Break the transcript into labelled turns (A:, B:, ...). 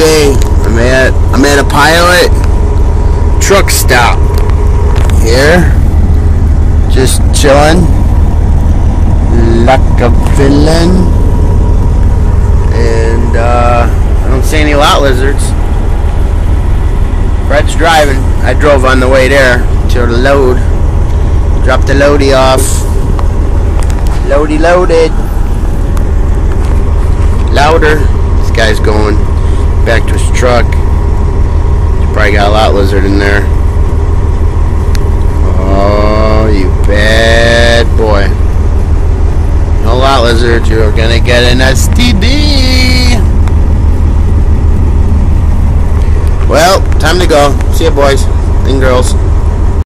A: say I'm at a Pilot truck stop here, just chilling like a villain, and I don't see any lot lizards. Fred's driving. I drove on the way there to the load. Dropped the loadie off. Loadie loaded. Louder. This guy's going back to his truck. He's probably got a lot lizard in there. Oh, you bad boy. No lot lizard. You're gonna get an STD. Well, time to go. See ya, boys and girls.